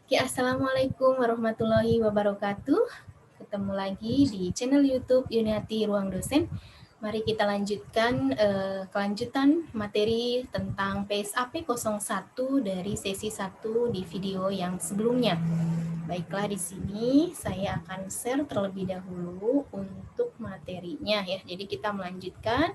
Oke, Assalamualaikum warahmatullahi wabarakatuh. Ketemu lagi di channel YouTube Yuniati Ruang Dosen. Mari kita lanjutkan kelanjutan materi tentang PSAP 01 dari sesi 1 di video yang sebelumnya. Baiklah, di sini saya akan share terlebih dahulu untuk materinya ya. Jadi kita melanjutkan.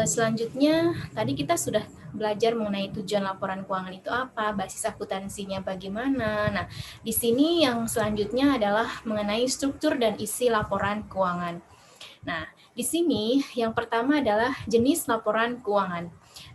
Selanjutnya, tadi kita sudah belajar mengenai tujuan laporan keuangan itu apa, basis akuntansinya bagaimana. Nah, di sini yang selanjutnya adalah mengenai struktur dan isi laporan keuangan. Nah, di sini yang pertama adalah jenis laporan keuangan.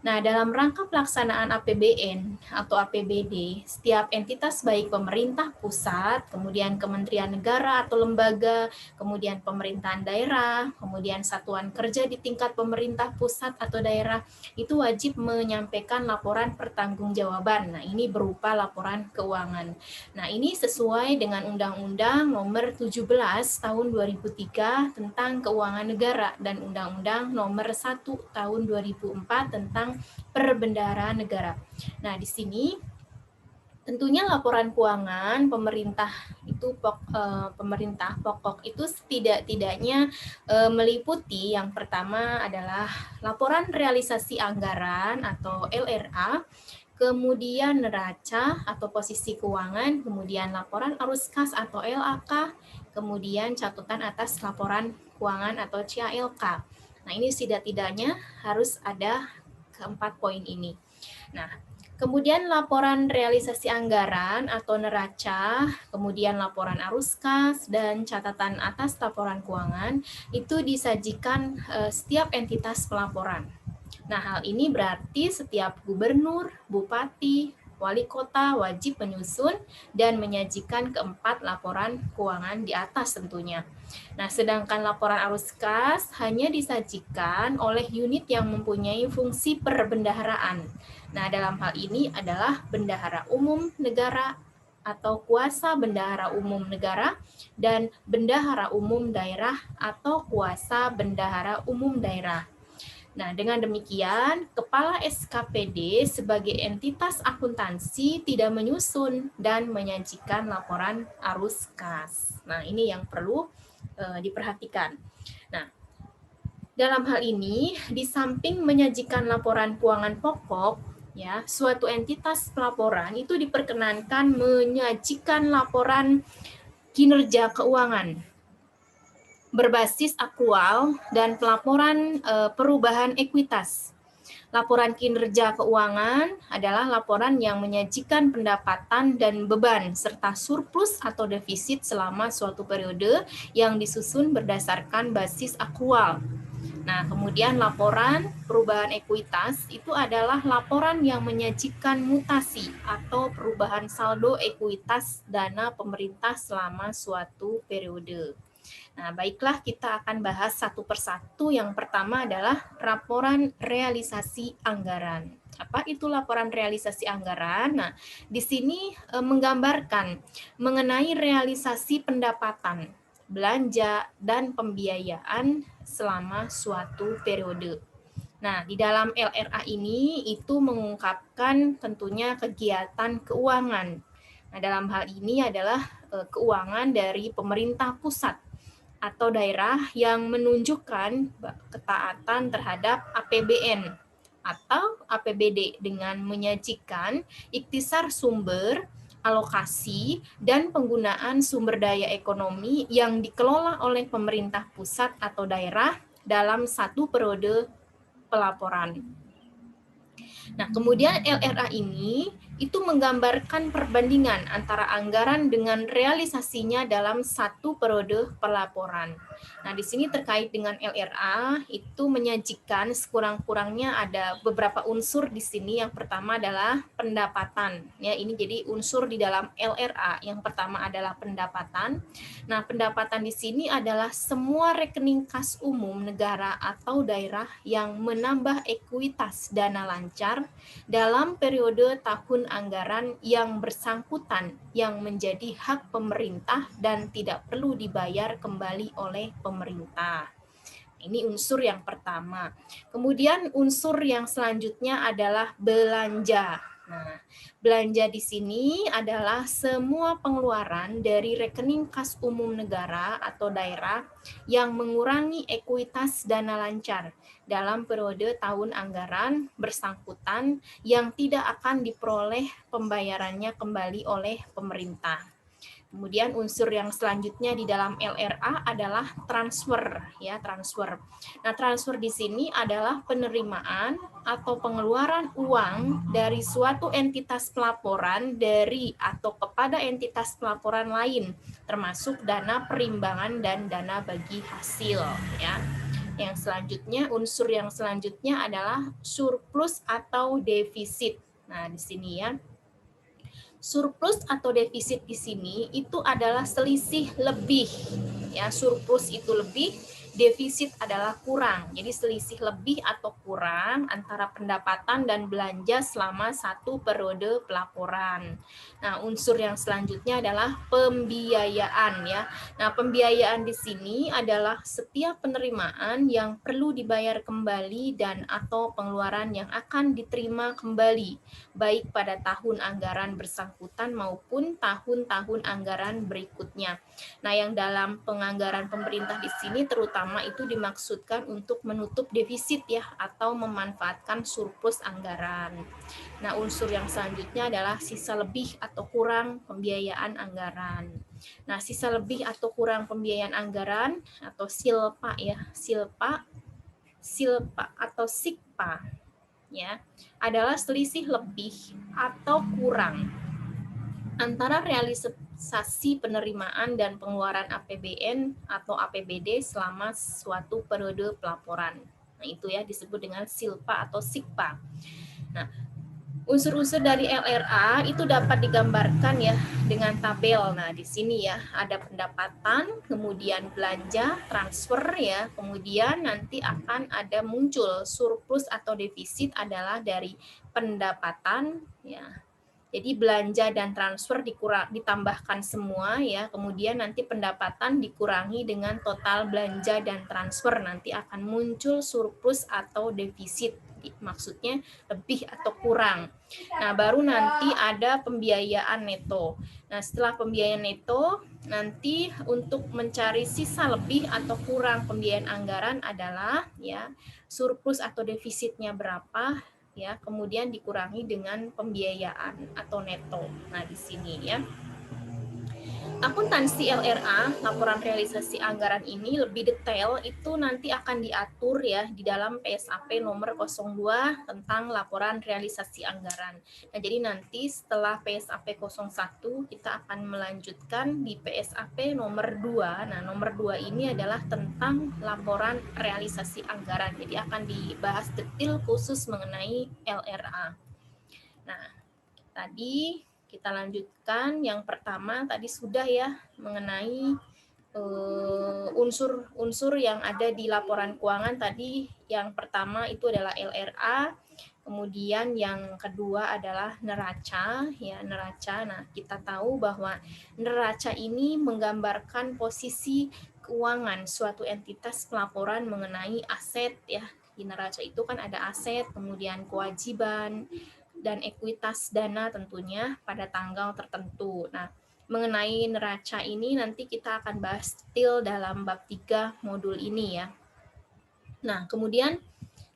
Nah, dalam rangka pelaksanaan APBN atau APBD, setiap entitas baik pemerintah pusat, kemudian kementerian negara atau lembaga, kemudian pemerintahan daerah, kemudian satuan kerja di tingkat pemerintah pusat atau daerah, itu wajib menyampaikan laporan pertanggungjawaban. Nah, ini berupa laporan keuangan. Nah, ini sesuai dengan Undang-Undang Nomor 17 Tahun 2003 tentang Keuangan Negara dan Undang-Undang Nomor 1 Tahun 2004 tentang Perbendaharaan Negara. Nah, di sini tentunya laporan keuangan pemerintah itu pemerintah pokok itu setidak-tidaknya meliputi yang pertama adalah laporan realisasi anggaran atau LRA, kemudian neraca atau posisi keuangan, kemudian laporan arus kas atau LAK, kemudian catatan atas laporan keuangan atau CALK. Nah, ini setidak-tidaknya harus ada keempat poin ini. Nah, kemudian laporan realisasi anggaran atau neraca, kemudian laporan arus kas, dan catatan atas laporan keuangan itu disajikan setiap entitas pelaporan. Nah, hal ini berarti setiap gubernur, bupati, wali kota wajib menyusun dan menyajikan keempat laporan keuangan di atas tentunya. Nah, sedangkan laporan arus kas hanya disajikan oleh unit yang mempunyai fungsi perbendaharaan. Nah, dalam hal ini adalah bendahara umum negara atau kuasa bendahara umum negara dan bendahara umum daerah atau kuasa bendahara umum daerah. Nah, dengan demikian, Kepala SKPD sebagai entitas akuntansi tidak menyusun dan menyajikan laporan arus kas. Nah, ini yang perlu diperhatikan. Nah, dalam hal ini, di samping menyajikan laporan keuangan pokok, ya, suatu entitas pelaporan itu diperkenankan menyajikan laporan kinerja keuangan berbasis akrual dan pelaporan perubahan ekuitas. Laporan kinerja keuangan adalah laporan yang menyajikan pendapatan dan beban serta surplus atau defisit selama suatu periode yang disusun berdasarkan basis akrual. Nah, kemudian laporan perubahan ekuitas itu adalah laporan yang menyajikan mutasi atau perubahan saldo ekuitas dana pemerintah selama suatu periode. Nah, baiklah kita akan bahas satu persatu. Yang pertama adalah laporan realisasi anggaran. Apa itu laporan realisasi anggaran? Nah, di sini menggambarkan mengenai realisasi pendapatan, belanja, dan pembiayaan selama suatu periode. Nah, di dalam LRA ini itu mengungkapkan tentunya kegiatan keuangan. Nah, dalam hal ini adalah keuangan dari pemerintah pusat atau daerah yang menunjukkan ketaatan terhadap APBN atau APBD dengan menyajikan ikhtisar sumber, alokasi, dan penggunaan sumber daya ekonomi yang dikelola oleh pemerintah pusat atau daerah dalam satu periode pelaporan. Nah, kemudian LRA ini itu menggambarkan perbandingan antara anggaran dengan realisasinya dalam satu periode pelaporan. Nah, di sini terkait dengan LRA itu menyajikan sekurang-kurangnya ada beberapa unsur di sini. Yang pertama adalah pendapatan. Ya, ini jadi unsur di dalam LRA. Yang pertama adalah pendapatan. Nah, pendapatan di sini adalah semua rekening kas umum negara atau daerah yang menambah ekuitas dana lancar dalam periode tahun anggaran yang bersangkutan yang menjadi hak pemerintah dan tidak perlu dibayar kembali oleh pemerintah. Ini unsur yang pertama. Kemudian unsur yang selanjutnya adalah belanja. Nah, belanja di sini adalah semua pengeluaran dari rekening kas umum negara atau daerah yang mengurangi ekuitas dana lancar dalam periode tahun anggaran bersangkutan yang tidak akan diperoleh pembayarannya kembali oleh pemerintah. Kemudian unsur yang selanjutnya di dalam LRA adalah transfer, ya, transfer. Nah, transfer di sini adalah penerimaan atau pengeluaran uang dari suatu entitas pelaporan dari atau kepada entitas pelaporan lain, termasuk dana perimbangan dan dana bagi hasil, ya. Yang selanjutnya, unsur yang selanjutnya adalah surplus atau defisit. Nah, di sini ya, surplus atau defisit di sini itu adalah selisih lebih. Ya, surplus itu lebih, defisit adalah kurang. Jadi selisih lebih atau kurang antara pendapatan dan belanja selama satu periode pelaporan. Nah, unsur yang selanjutnya adalah pembiayaan ya. Nah, pembiayaan di sini adalah setiap penerimaan yang perlu dibayar kembali dan atau pengeluaran yang akan diterima kembali baik pada tahun anggaran bersangkutan maupun tahun-tahun anggaran berikutnya. Nah, yang dalam penganggaran pemerintah di sini terutama itu dimaksudkan untuk menutup defisit ya atau memanfaatkan surplus anggaran. Nah, unsur yang selanjutnya adalah sisa lebih atau kurang pembiayaan anggaran. Nah, sisa lebih atau kurang pembiayaan anggaran atau silpa ya, silpa atau sikpa ya, adalah selisih lebih atau kurang antara realisasi penerimaan dan pengeluaran APBN atau APBD selama suatu periode pelaporan. Nah, itu ya disebut dengan silpa atau sikpa. Nah, unsur-unsur dari LRA itu dapat digambarkan ya dengan tabel. Nah, di sini ya ada pendapatan, kemudian belanja, transfer ya, kemudian nanti akan ada muncul surplus atau defisit adalah dari pendapatan ya. Jadi belanja dan transfer ditambahkan semua ya, kemudian nanti pendapatan dikurangi dengan total belanja dan transfer, nanti akan muncul surplus atau defisit. Maksudnya lebih atau kurang. Nah, baru nanti ada pembiayaan neto. Nah, setelah pembiayaan neto, nanti untuk mencari sisa lebih atau kurang pembiayaan anggaran adalah ya surplus atau defisitnya berapa ya, kemudian dikurangi dengan pembiayaan atau neto. Nah, di sini ya. Akuntansi LRA, laporan realisasi anggaran ini lebih detail itu nanti akan diatur ya di dalam PSAP nomor 02 tentang laporan realisasi anggaran. Nah, jadi nanti setelah PSAP 01 kita akan melanjutkan di PSAP nomor 2. Nah, nomor 2 ini adalah tentang laporan realisasi anggaran. Jadi akan dibahas detail khusus mengenai LRA. Nah, tadi kita lanjutkan yang pertama tadi sudah ya mengenai unsur-unsur yang ada di laporan keuangan tadi. Yang pertama itu adalah LRA, kemudian yang kedua adalah neraca ya, neraca. Nah, kita tahu bahwa neraca ini menggambarkan posisi keuangan suatu entitas pelaporan mengenai aset ya. Di neraca itu kan ada aset, kemudian kewajiban dan ekuitas dana tentunya pada tanggal tertentu. Nah, mengenai neraca ini nanti kita akan bahas detail dalam bab 3 modul ini ya. Nah, kemudian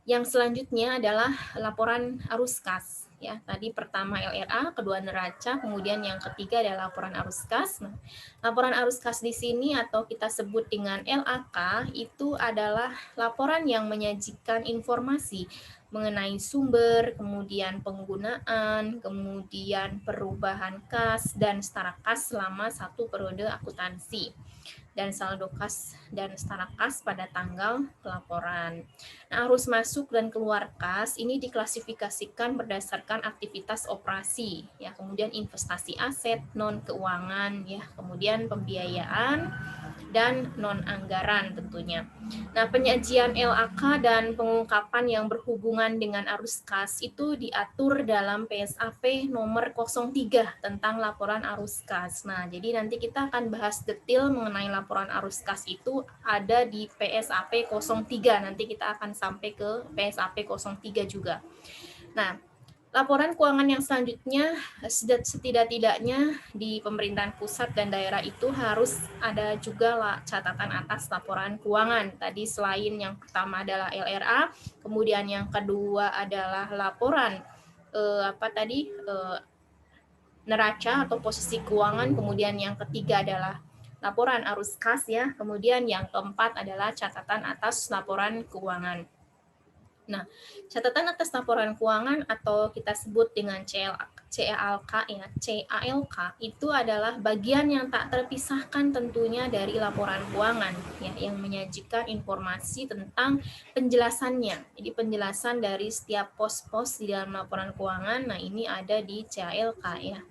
yang selanjutnya adalah laporan arus kas. Ya, tadi pertama LRA, kedua neraca, kemudian yang ketiga adalah laporan arus kas. Nah, laporan arus kas di sini atau kita sebut dengan LAK itu adalah laporan yang menyajikan informasi mengenai sumber, kemudian penggunaan, kemudian perubahan kas dan setara kas selama satu periode akuntansi, dan saldo kas dan setara kas pada tanggal pelaporan. Nah, arus masuk dan keluar kas ini diklasifikasikan berdasarkan aktivitas operasi, ya, kemudian investasi aset, non keuangan, ya, kemudian pembiayaan dan non anggaran tentunya. Nah, penyajian LAK dan pengungkapan yang berhubungan dengan arus kas itu diatur dalam PSAP nomor 03 tentang laporan arus kas. Nah, jadi nanti kita akan bahas detail mengenai laporan arus kas itu ada di PSAP 03. Nanti kita akan sampai ke PSAP 03 juga. Nah, Laporan keuangan yang selanjutnya, setidak-tidaknya di pemerintahan pusat dan daerah itu harus ada juga catatan atas laporan keuangan. Tadi selain yang pertama adalah LRA, kemudian yang kedua adalah laporan neraca atau posisi keuangan, kemudian yang ketiga adalah laporan arus kas ya, kemudian yang keempat adalah catatan atas laporan keuangan. Nah, catatan atas laporan keuangan atau kita sebut dengan CALK ya, CALK itu adalah bagian yang tak terpisahkan tentunya dari laporan keuangan ya, yang menyajikan informasi tentang penjelasannya. Jadi penjelasan dari setiap pos-pos di dalam laporan keuangan, nah ini ada di CALK ya.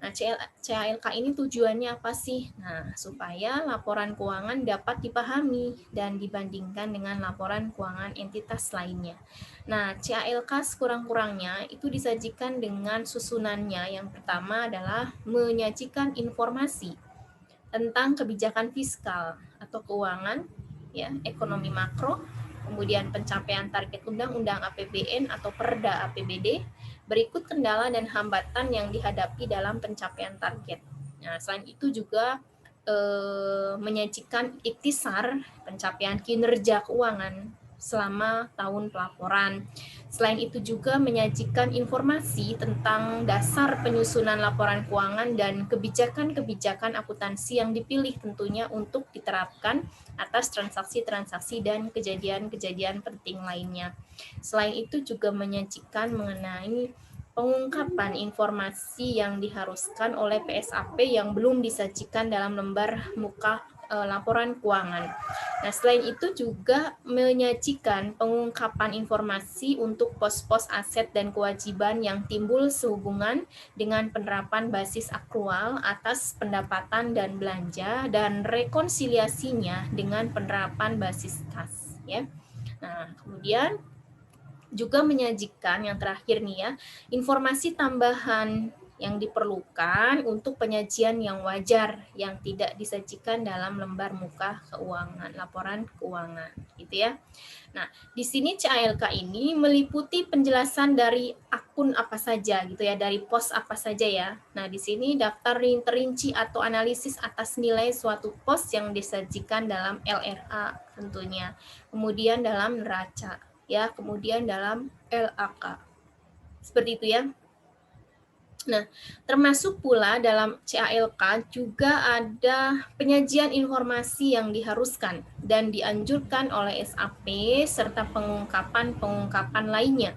Nah, CALK ini tujuannya apa sih? Nah, supaya laporan keuangan dapat dipahami dan dibandingkan dengan laporan keuangan entitas lainnya. Nah, CALK sekurang-kurangnya itu disajikan dengan susunannya. Yang pertama adalah menyajikan informasi tentang kebijakan fiskal atau keuangan, ya, ekonomi makro, kemudian pencapaian target undang-undang APBN atau Perda APBD, berikut kendala dan hambatan yang dihadapi dalam pencapaian target. Nah, selain itu juga menyajikan ikhtisar pencapaian kinerja keuangan selama tahun pelaporan. Selain itu juga menyajikan informasi tentang dasar penyusunan laporan keuangan dan kebijakan-kebijakan akuntansi yang dipilih tentunya untuk diterapkan atas transaksi-transaksi dan kejadian-kejadian penting lainnya. Selain itu juga menyajikan mengenai pengungkapan informasi yang diharuskan oleh PSAP yang belum disajikan dalam lembar muka laporan keuangan. Nah, selain itu juga menyajikan pengungkapan informasi untuk pos-pos aset dan kewajiban yang timbul sehubungan dengan penerapan basis akrual atas pendapatan dan belanja dan rekonsiliasinya dengan penerapan basis kas ya. Nah, kemudian juga menyajikan yang terakhir nih ya, informasi tambahan yang diperlukan untuk penyajian yang wajar yang tidak disajikan dalam lembar muka keuangan, laporan keuangan, gitu ya. Nah, di sini CALK ini meliputi penjelasan dari akun apa saja gitu ya, dari pos apa saja ya. Nah, di sini daftar terinci atau analisis atas nilai suatu pos yang disajikan dalam LRA tentunya. Kemudian dalam neraca ya, kemudian dalam LAK. Seperti itu ya. Nah, termasuk pula dalam CALK juga ada penyajian informasi yang diharuskan dan dianjurkan oleh SAP serta pengungkapan-pengungkapan lainnya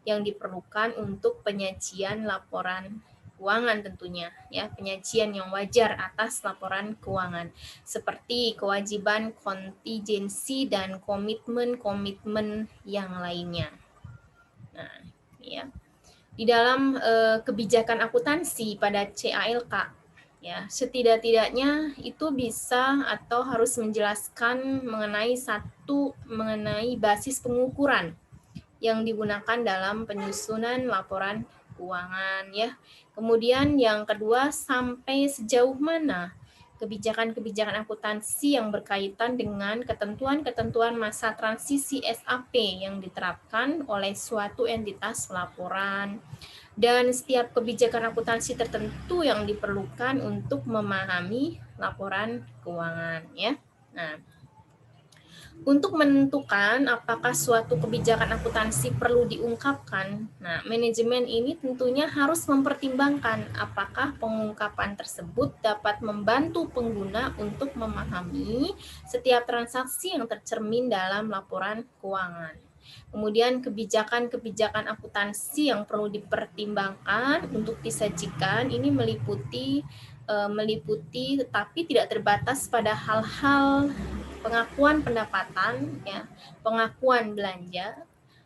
yang diperlukan untuk penyajian laporan keuangan tentunya ya, penyajian yang wajar atas laporan keuangan seperti kewajiban kontingensi dan komitmen-komitmen yang lainnya. Nah, ya. Di dalam kebijakan akuntansi pada CALK ya, setidak-tidaknya itu bisa atau harus menjelaskan mengenai basis pengukuran yang digunakan dalam penyusunan laporan keuangan ya. Kemudian yang kedua, sampai sejauh mana kebijakan-kebijakan akuntansi yang berkaitan dengan ketentuan-ketentuan masa transisi SAP yang diterapkan oleh suatu entitas laporan dan setiap kebijakan akuntansi tertentu yang diperlukan untuk memahami laporan keuangan ya. Nah, untuk menentukan apakah suatu kebijakan akuntansi perlu diungkapkan, nah manajemen ini tentunya harus mempertimbangkan apakah pengungkapan tersebut dapat membantu pengguna untuk memahami setiap transaksi yang tercermin dalam laporan keuangan. Kemudian kebijakan-kebijakan akuntansi yang perlu dipertimbangkan untuk disajikan ini meliputi tapi tidak terbatas pada hal-hal pengakuan pendapatan, ya, pengakuan belanja,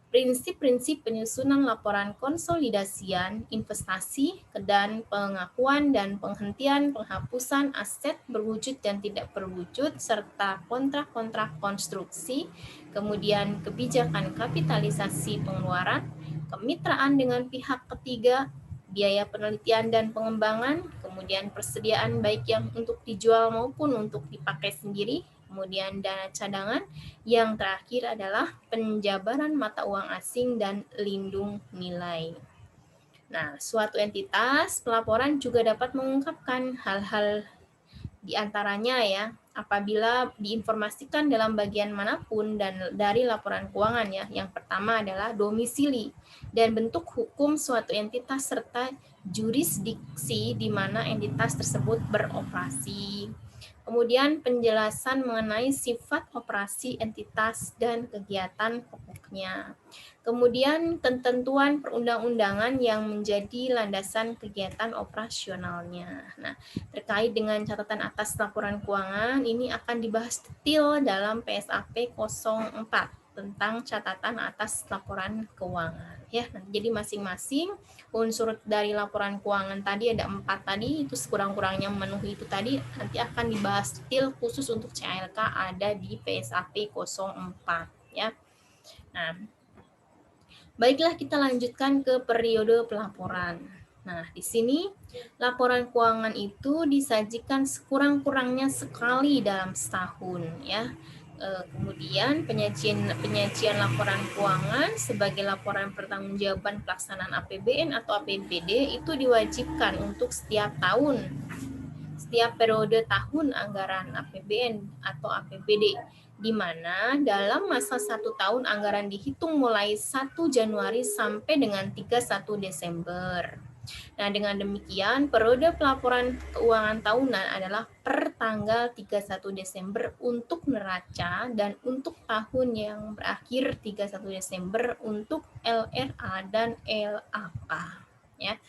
prinsip-prinsip penyusunan laporan konsolidasian investasi, dan pengakuan dan penghentian penghapusan aset berwujud dan tidak berwujud, serta kontrak-kontrak konstruksi, kemudian kebijakan kapitalisasi pengeluaran, kemitraan dengan pihak ketiga, biaya penelitian dan pengembangan, kemudian persediaan baik yang untuk dijual maupun untuk dipakai sendiri, kemudian dana cadangan, yang terakhir adalah penjabaran mata uang asing dan lindung nilai. Nah, suatu entitas pelaporan juga dapat mengungkapkan hal-hal di antaranya ya, apabila diinformasikan dalam bagian manapun dan dari laporan keuangan ya. Yang pertama adalah domisili dan bentuk hukum suatu entitas serta jurisdiksi di mana entitas tersebut beroperasi. Kemudian penjelasan mengenai sifat operasi entitas dan kegiatan pokoknya. Kemudian ketentuan perundang-undangan yang menjadi landasan kegiatan operasionalnya. Nah, terkait dengan catatan atas laporan keuangan, ini akan dibahas detail dalam PSAP 04 tentang catatan atas laporan keuangan. Ya, nah, jadi masing-masing unsur dari laporan keuangan tadi ada 4 tadi, itu sekurang-kurangnya memenuhi itu tadi, nanti akan dibahas detail khusus untuk CLK ada di PSAP 04 ya. Nah, baiklah kita lanjutkan ke periode pelaporan. Nah, di sini laporan keuangan itu disajikan sekurang-kurangnya sekali dalam setahun ya. Kemudian penyajian laporan keuangan sebagai laporan pertanggungjawaban pelaksanaan APBN atau APBD itu diwajibkan untuk setiap tahun, setiap periode tahun anggaran APBN atau APBD, di mana dalam masa 1 tahun anggaran dihitung mulai 1 Januari sampai dengan 31 Desember. Nah, dengan demikian, periode pelaporan keuangan tahunan adalah per tanggal 31 Desember untuk neraca dan untuk tahun yang berakhir 31 Desember untuk LRA dan LAK. Ya.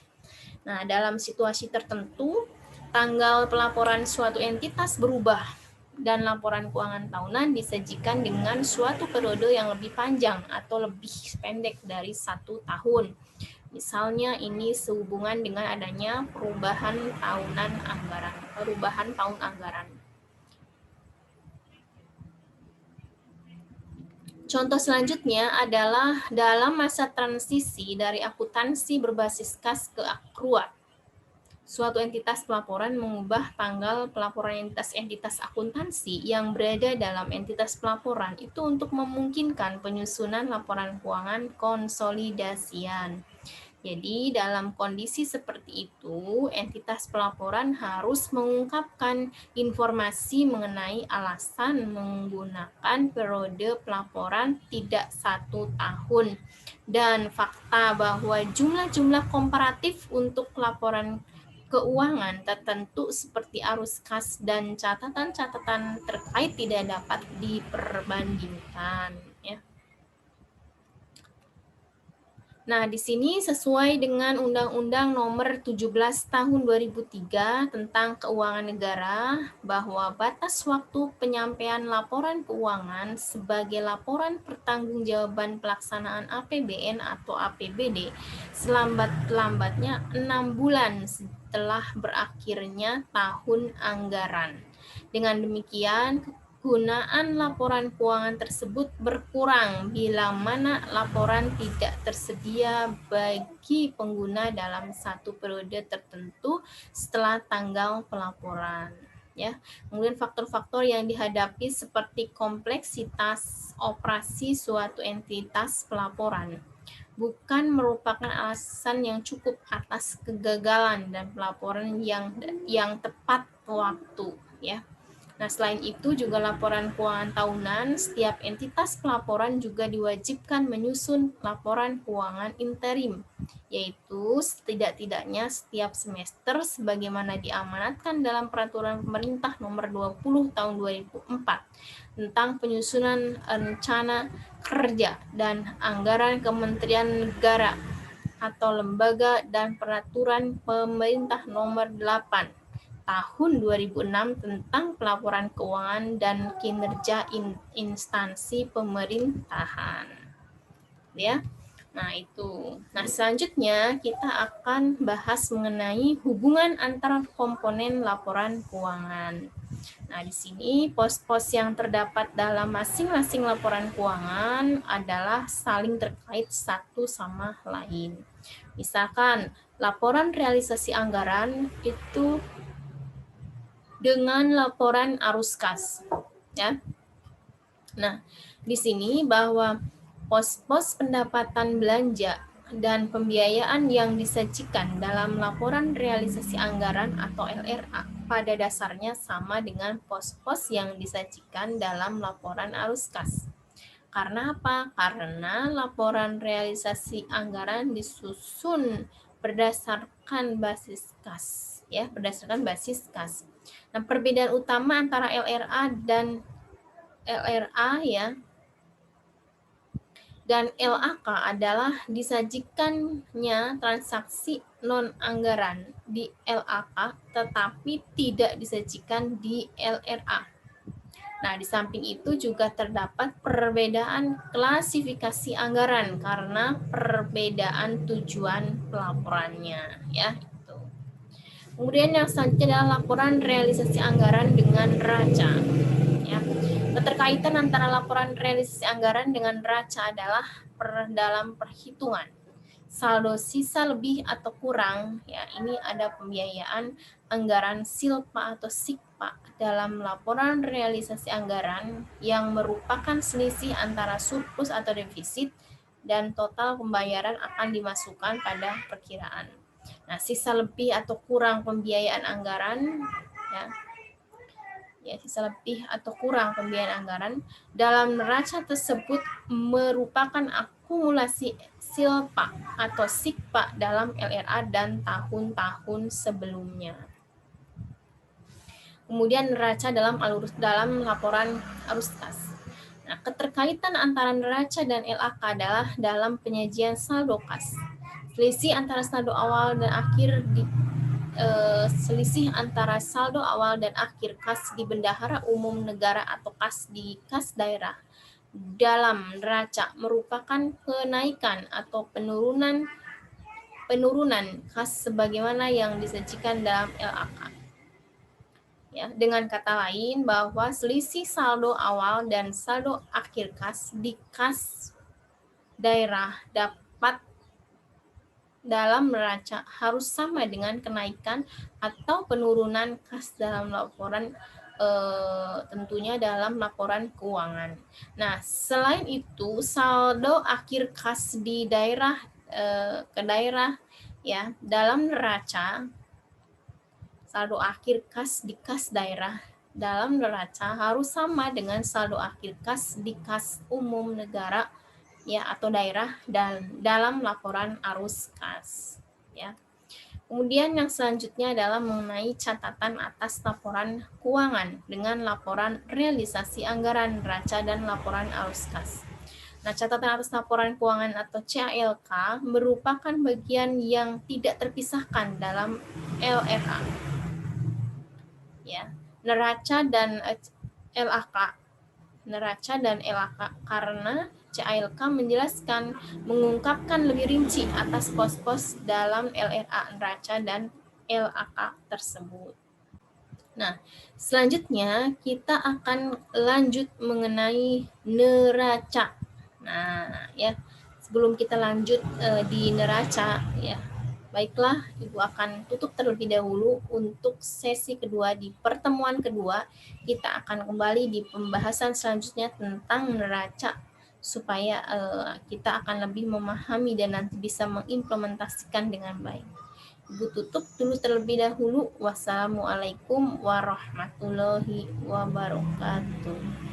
Nah, dalam situasi tertentu, tanggal pelaporan suatu entitas berubah dan laporan keuangan tahunan disajikan dengan suatu periode yang lebih panjang atau lebih pendek dari 1 tahun. Misalnya ini sehubungan dengan adanya perubahan tahun anggaran. Contoh selanjutnya adalah dalam masa transisi dari akuntansi berbasis kas ke akruat. Suatu entitas pelaporan mengubah tanggal pelaporan entitas akuntansi yang berada dalam entitas pelaporan itu untuk memungkinkan penyusunan laporan keuangan konsolidasian. Jadi dalam kondisi seperti itu, entitas pelaporan harus mengungkapkan informasi mengenai alasan menggunakan periode pelaporan tidak 1 tahun dan fakta bahwa jumlah-jumlah komparatif untuk laporan keuangan tertentu seperti arus kas dan catatan-catatan terkait tidak dapat diperbandingkan ya. Nah, di sini sesuai dengan Undang-Undang Nomor 17 Tahun 2003 tentang Keuangan Negara bahwa batas waktu penyampaian laporan keuangan sebagai laporan pertanggungjawaban pelaksanaan APBN atau APBD selambat-lambatnya 6 bulan setelah berakhirnya tahun anggaran. Dengan demikian, penggunaan laporan keuangan tersebut berkurang bila mana laporan tidak tersedia bagi pengguna dalam satu periode tertentu setelah tanggal pelaporan. Ya, kemudian faktor-faktor yang dihadapi seperti kompleksitas operasi suatu entitas pelaporan bukan merupakan alasan yang cukup atas kegagalan dan pelaporan yang tepat waktu ya. Nah, selain itu juga laporan keuangan tahunan, setiap entitas pelaporan juga diwajibkan menyusun laporan keuangan interim, yaitu setidak-tidaknya setiap semester sebagaimana diamanatkan dalam Peraturan Pemerintah Nomor 20 Tahun 2004 tentang penyusunan rencana kerja dan anggaran Kementerian Negara atau lembaga dan peraturan pemerintah nomor 8 tahun 2006 tentang pelaporan keuangan dan kinerja instansi pemerintahan. Ya. Nah, itu. Nah, selanjutnya kita akan bahas mengenai hubungan antara komponen laporan keuangan. Nah, di sini pos-pos yang terdapat dalam masing-masing laporan keuangan adalah saling terkait satu sama lain. Misalkan, laporan realisasi anggaran itu dengan laporan arus kas, ya. Nah, di sini bahwa pos-pos pendapatan belanja dan pembiayaan yang disajikan dalam laporan realisasi anggaran atau LRA pada dasarnya sama dengan pos-pos yang disajikan dalam laporan arus kas. Karena apa? Karena laporan realisasi anggaran disusun berdasarkan basis kas, ya, berdasarkan basis kas. Nah, perbedaan utama antara LRA dan LRA ya dan LAK adalah disajikannya transaksi non-anggaran di LAK tetapi tidak disajikan di LRA. Nah, di samping itu juga terdapat perbedaan klasifikasi anggaran karena perbedaan tujuan pelaporannya, ya. Itu. Kemudian yang selanjutnya adalah laporan realisasi anggaran dengan neraca. Ya. Keterkaitan antara laporan realisasi anggaran dengan neraca adalah dalam perhitungan saldo sisa lebih atau kurang, ya ini ada pembiayaan anggaran silpa atau sikpa dalam laporan realisasi anggaran yang merupakan selisih antara surplus atau defisit dan total pembayaran akan dimasukkan pada perkiraan. Nah, sisa lebih atau kurang pembiayaan anggaran, sisa lebih atau kurang pembiayaan anggaran dalam neraca tersebut merupakan akumulasi silpa atau sikpa dalam LRA dan tahun-tahun sebelumnya. Kemudian neraca dalam laporan arus kas. Nah, keterkaitan antara neraca dan LAK adalah dalam penyajian saldo kas. Selisih antara saldo awal dan akhir selisih antara saldo awal dan akhir kas di bendahara umum negara atau kas di kas daerah dalam neraca merupakan kenaikan atau penurunan kas sebagaimana yang disajikan dalam LAK. Ya, dengan kata lain bahwa selisih saldo awal dan saldo akhir kas di kas daerah dapat dalam neraca harus sama dengan kenaikan atau penurunan kas dalam laporan tentunya dalam laporan keuangan. Nah, selain itu saldo akhir kas di daerah ke daerah ya dalam neraca saldo akhir kas di kas daerah dalam neraca harus sama dengan saldo akhir kas di kas umum negara ya atau daerah dan dalam laporan arus kas ya. Kemudian yang selanjutnya adalah mengenai catatan atas laporan keuangan dengan laporan realisasi anggaran neraca dan laporan arus kas. Nah, catatan atas laporan keuangan atau CALK merupakan bagian yang tidak terpisahkan dalam LRA. Ya, neraca dan LAK. Neraca dan LAK karena CALK menjelaskan, mengungkapkan lebih rinci atas pos-pos dalam LRA neraca dan LAK tersebut. Nah, selanjutnya kita akan lanjut mengenai neraca. Nah, ya, sebelum kita lanjut di neraca, ya, baiklah, Ibu akan tutup terlebih dahulu untuk sesi kedua. Di pertemuan kedua, kita akan kembali di pembahasan selanjutnya tentang neraca supaya kita akan lebih memahami dan nanti bisa mengimplementasikan dengan baik. Ibu tutup dulu terlebih dahulu. Wassalamualaikum warahmatullahi wabarakatuh.